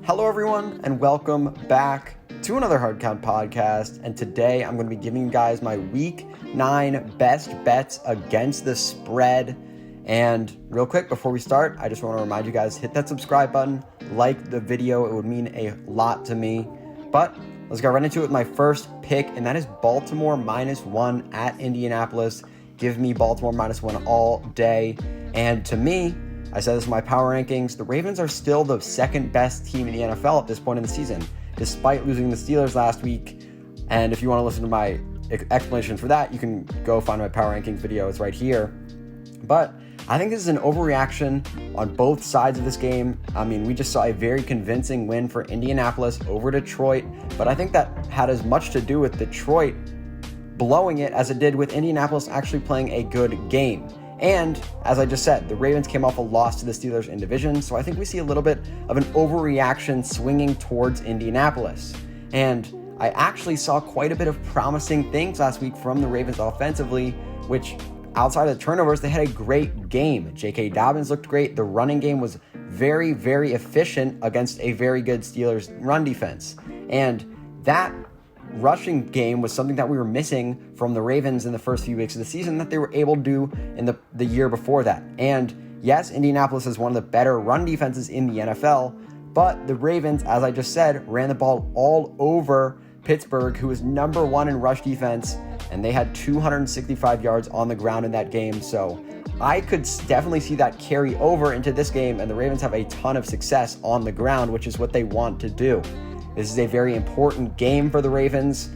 Hello everyone, and welcome back to another Hard Count podcast. And today I'm going to be giving you guys my Week 9 best bets against the spread. And real quick, before we start, I just want to remind you guys, hit that subscribe button, like the video, it would mean a lot to me. But let's get right into it with my first pick, and that is Baltimore -1 at Indianapolis. Give me Baltimore -1 all day. And to me, I said this in my power rankings, the Ravens are still the second best team in the NFL at this point in the season, despite losing the Steelers last week. And if you want to listen to my explanation for that, you can go find my power rankings video. It's right here. But I think this is an overreaction on both sides of this game. I mean, we just saw a very convincing win for Indianapolis over Detroit, but I think that had as much to do with Detroit blowing it as it did with Indianapolis actually playing a good game. And as I just said, the Ravens came off a loss to the Steelers in division, so I think we see a little bit of an overreaction swinging towards Indianapolis. And I actually saw quite a bit of promising things last week from the Ravens offensively, which outside of the turnovers, they had a great game. J.K. Dobbins looked great. The running game was very, very efficient against a very good Steelers run defense. And that rushing game was something that we were missing from the Ravens in the first few weeks of the season that they were able to do in the year before that. And yes, Indianapolis is one of the better run defenses in the NFL, but the Ravens, as I just said, ran the ball all over Pittsburgh, who was number one in rush defense, and they had 265 yards on the ground in that game. So I could definitely see that carry over into this game, and the Ravens have a ton of success on the ground, which is what they want to do. This is a very important game for the Ravens.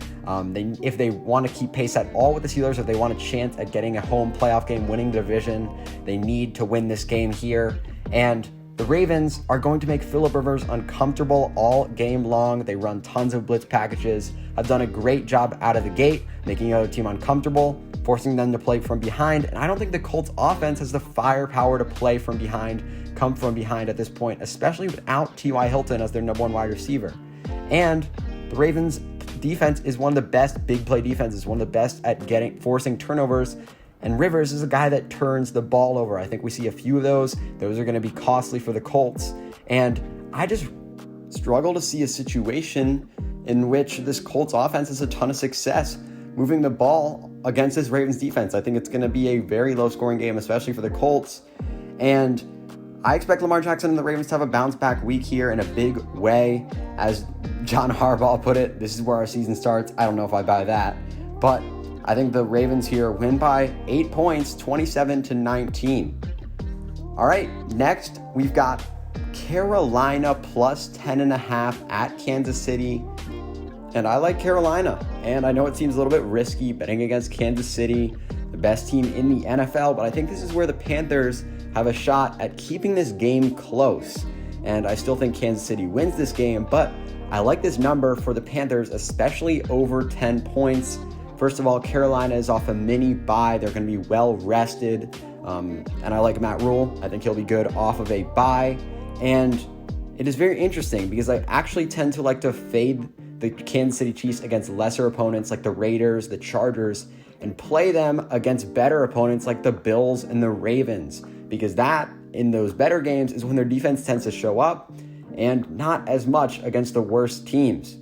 If they want to keep pace at all with the Steelers, if they want a chance at getting a home playoff game, winning the division, they need to win this game here. And the Ravens are going to make Phillip Rivers uncomfortable all game long. They run tons of blitz packages, have done a great job out of the gate, making the other team uncomfortable, forcing them to play from behind. And I don't think the Colts offense has the firepower to play from behind, come from behind at this point, especially without T.Y. Hilton as their number one wide receiver. And the Ravens defense is one of the best big play defenses, one of the best at forcing turnovers. And Rivers is a guy that turns the ball over. I think we see a few of those. Those are going to be costly for the Colts. And I just struggle to see a situation in which this Colts offense has a ton of success moving the ball against this Ravens defense. I think it's going to be a very low scoring game, especially for the Colts. And I expect Lamar Jackson and the Ravens to have a bounce back week here in a big way. As John Harbaugh put it, this is where our season starts. I don't know if I buy that, but I think the Ravens here win by 8 points, 27-19. All right, next we've got Carolina plus 10.5 at Kansas City. And I like Carolina. And I know it seems a little bit risky betting against Kansas City, the best team in the NFL, but I think this is where the Panthers have a shot at keeping this game close. And I still think Kansas City wins this game, but I like this number for the Panthers, especially over 10 points. First of all, Carolina is off a mini bye. They're going to be well rested. And I like Matt Rule. I think he'll be good off of a bye. And it is very interesting because I actually tend to like to fade the Kansas City Chiefs against lesser opponents like the Raiders, the Chargers, and play them against better opponents like the Bills and the Ravens, because that, in those better games, is when their defense tends to show up and not as much against the worst teams.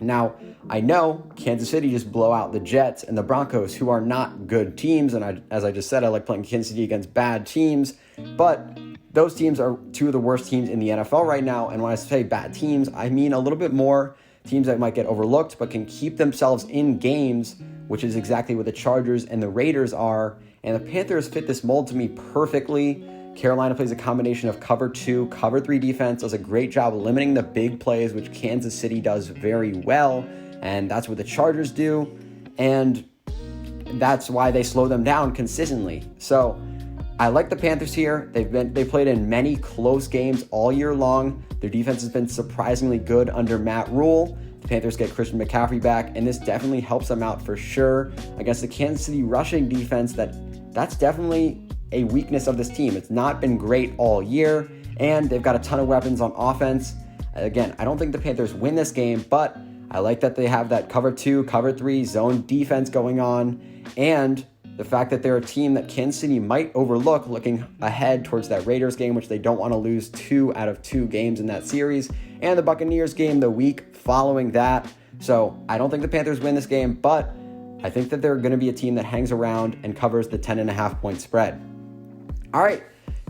Now, I know Kansas City just blow out the Jets and the Broncos, who are not good teams, and as I just said, I like playing Kansas City against bad teams, but those teams are two of the worst teams in the NFL right now, and when I say bad teams, I mean a little bit more teams that might get overlooked but can keep themselves in games, which is exactly what the Chargers and the Raiders are, and the Panthers fit this mold to me perfectly. Carolina plays a combination of cover 2, cover 3 defense, does a great job limiting the big plays, which Kansas City does very well, and that's what the Chargers do, and that's why they slow them down consistently. So I like the Panthers here. They played in many close games all year long. Their defense has been surprisingly good under Matt Rule. The Panthers get Christian McCaffrey back, and this definitely helps them out for sure against the Kansas City rushing defense. That's definitely a weakness of this team. It's not been great all year, and they've got a ton of weapons on offense. Again, I don't think the Panthers win this game, but I like that they have that cover 2, cover 3 zone defense going on, and the fact that they're a team that Kansas City might overlook looking ahead towards that Raiders game, which they don't want to lose 2 out of 2 games in that series, and the Buccaneers game the week following that. So I don't think the Panthers win this game, but I think that they're going to be a team that hangs around and covers the 10.5 point spread. All right,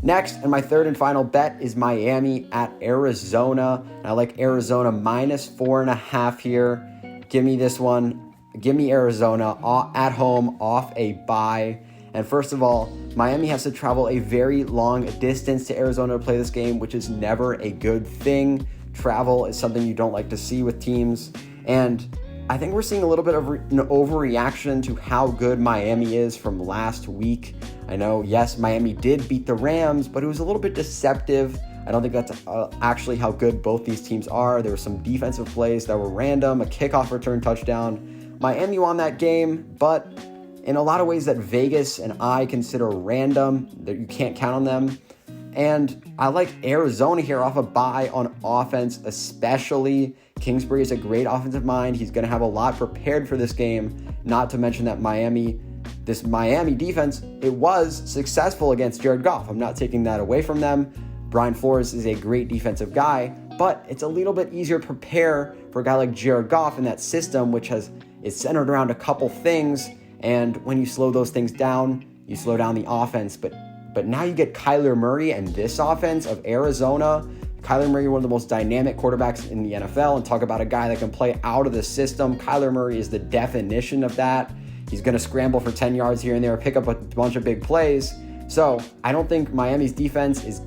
next, and my third and final bet is Miami at Arizona. And I like Arizona minus 4.5 here. Give me this one. Give me Arizona at home off a bye. And first of all, Miami has to travel a very long distance to Arizona to play this game, which is never a good thing. Travel is something you don't like to see with teams. And I think we're seeing a little bit of an overreaction to how good Miami is from last week. I know, yes, Miami did beat the Rams, but it was a little bit deceptive. I don't think that's actually how good both these teams are. There were some defensive plays that were random, a kickoff return touchdown. Miami won that game, but in a lot of ways that Vegas and I consider random, that you can't count on them. And I like Arizona here off a bye on offense, especially. Kingsbury is a great offensive mind. He's going to have a lot prepared for this game, not to mention that this Miami defense, it was successful against Jared Goff. I'm not taking that away from them. Brian Flores is a great defensive guy, but it's a little bit easier to prepare for a guy like Jared Goff in that system, which is centered around a couple things. And when you slow those things down, you slow down the offense. But now you get Kyler Murray and this offense of Arizona. Kyler Murray, one of the most dynamic quarterbacks in the NFL, and talk about a guy that can play out of the system. Kyler Murray is the definition of that. He's going to scramble for 10 yards here and there, pick up a bunch of big plays. So I don't think Miami's defense is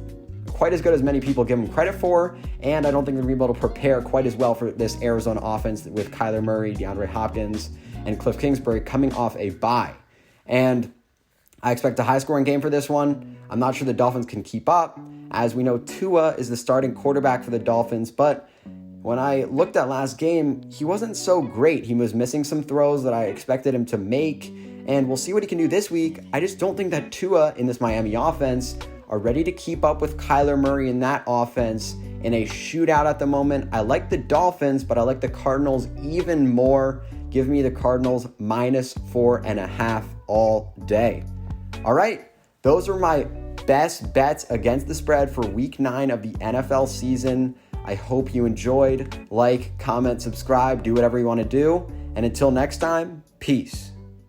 quite as good as many people give them credit for, and I don't think they're going to be able to prepare quite as well for this Arizona offense with Kyler Murray, DeAndre Hopkins, and Cliff Kingsbury coming off a bye. And I expect a high-scoring game for this one. I'm not sure the Dolphins can keep up. As we know, Tua is the starting quarterback for the Dolphins, but when I looked at last game, he wasn't so great. He was missing some throws that I expected him to make, and we'll see what he can do this week. I just don't think that Tua in this Miami offense are ready to keep up with Kyler Murray in that offense in a shootout at the moment. I like the Dolphins, but I like the Cardinals even more. Give me the Cardinals minus 4.5 all day. All right, those are my best bets against the spread for week 9 of the NFL season. I hope you enjoyed. Like, comment, subscribe, do whatever you want to do. And until next time, peace.